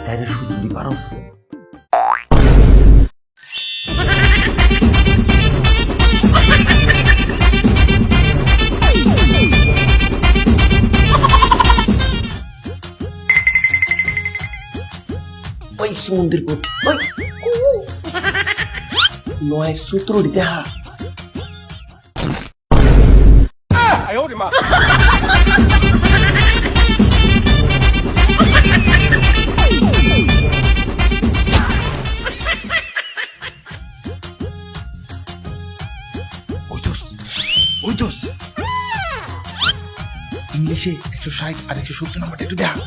চাইরে সুযোগই পারস। ওই সমুদ্রের পথ ওই নয়ের সূত্রটি দেখা। ইংলিশে 160 আর 170 নাম্বারটা একটু দেখা।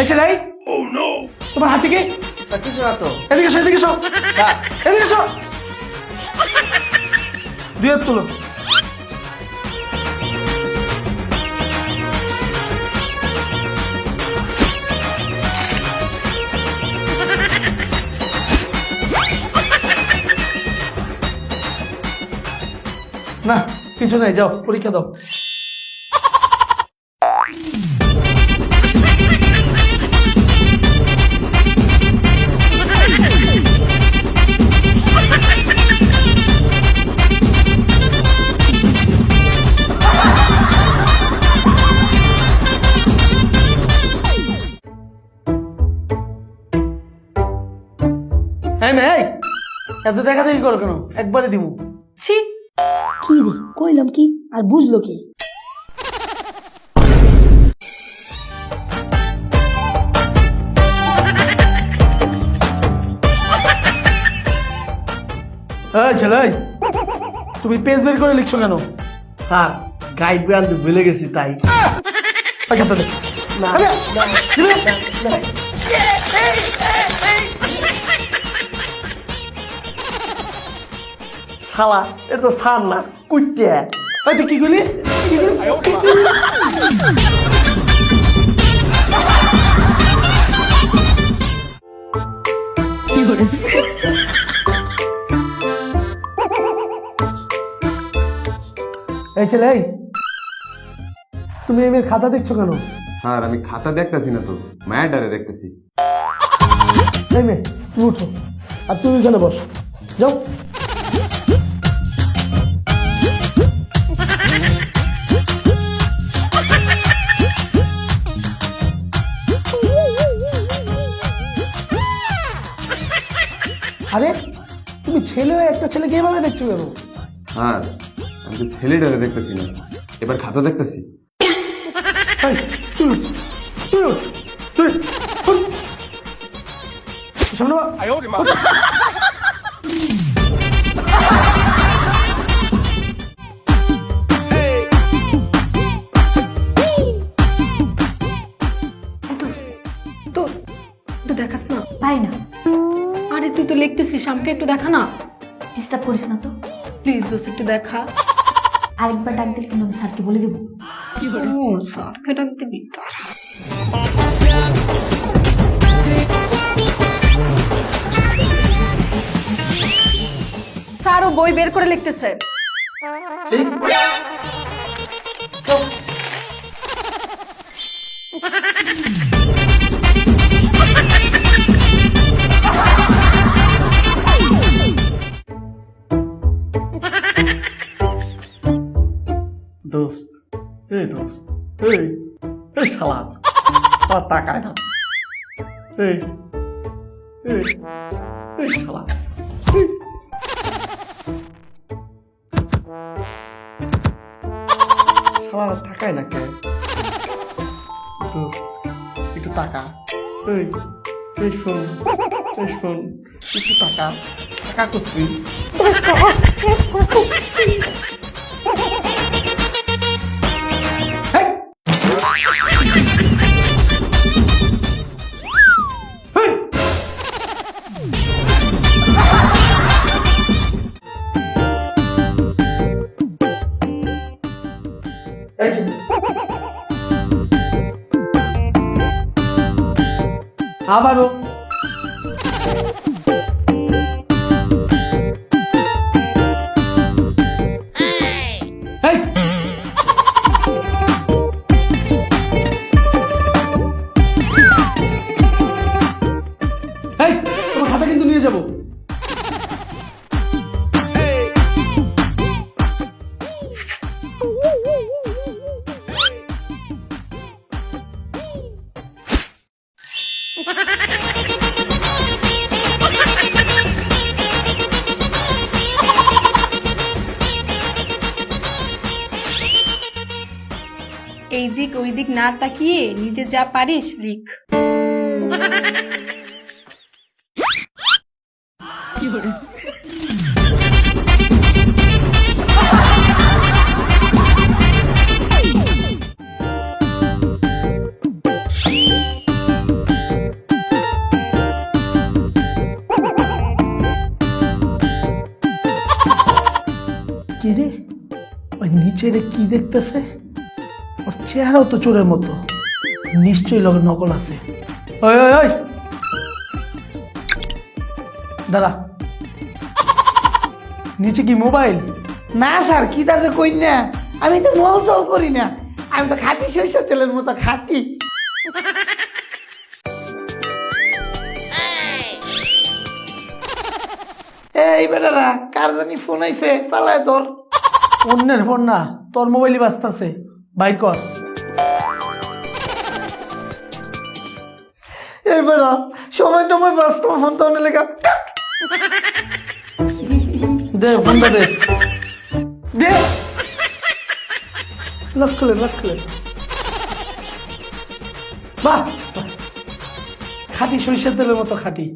ছেলে তোমার হাতে কি? কিছু না তো। এদিকে এসো, এদিকে এসো, এদিকে এসো। দুই হাত তুলো। না কিছু নাই, যাও পরীক্ষা দাও। হ্যাঁ মেয়ে, এত দেখা দেখি করো কেন? একবারে দিব। ছি, কি রে কইলাম কি আর বুঝলো কি? ছেলে তুমি পেজ বের করে লিখছো কেন? স্যার গাইড বই আনতে ভুলে গেছি তাই। খাতা দে। না, আরে, না, দিবে? না, না। শালা এটা তো স্যার না কুইটিয়া। এই তুই কি করলি? কি করলি? এই ছেলে এই, তুমি এই মেয়ের খাতা দেখছো কেন? স্যার আমি খাতা দেখতেছি না তো, ম্যাডারে দেখতেছি। এই মেয়ে তুমি উঠো, আর তুমি এখানে বসো, যাও। আরে তুমি ছেলে হয়ে একটা ছেলেকে এভাবে দেখছো কেন? স্যার আমি তো ছেলেটারে দেখতেছি না, এবার খাতা দেখতেছি। এই, তুই উঠ, তুই উঠ, তুই উঠ। সামনে বা। একটু দেখাস না। পারি না। আরে তুই তো লিখতেছিস, আমাকে একটু দেখা না ডিস্টার্ব করিস না তো। প্লিজ দোস্ত, একটু দেখা। আরেকবার ডাক দিলে কিন্তু আমি স্যারকে বলে দেবো। ও স্যারকে ডাক দিবি? দাঁড়া। স্যারও বই বের করে লিখতেছে। দোস্ত এই দোস্ত এই এই শালা শালা তাকায় না। এই এই এই শালা শালা তাকায় না কে? দোস্ত একটু তাকা। এই এই শোন, এই শোন, একটু তাকা, তাকা করছি। এই যে। আবারও এই! এই, তোমার খাতা কিন্তু নিয়ে যাবো। এই দিক ওই দিক না তাকিয়ে নিজে যা পারিস লিখ। কি রে, ওই নিচে রে কি দেখতেছে? ওর চেহারাও তো চোরের মতো, নিশ্চয়ই লগে নকল আছে। ওই ওই ওই, দাঁড়া। নিচে কি মোবাইল? না স্যার, কি তাতে কই না, আমি তো মহসল করি না, আমি তো খাঁটি সরিষার তেলের মতো খাঁটি। এই বেটারা, কার জানি ফোন আইছে, চালায় তোর। অন্যের ফোন না, তোর মোবাইলই বাজতাছে, বাইর কর। এই বেটা, সময় টময় ব্যস্ত, ফোন তো অনেক লেখা। দে ফোনটা দে, দে। লক খুলে, লক খুলে। বাহ, খাঁটি সরিষার তেলের মতো খাঁটি।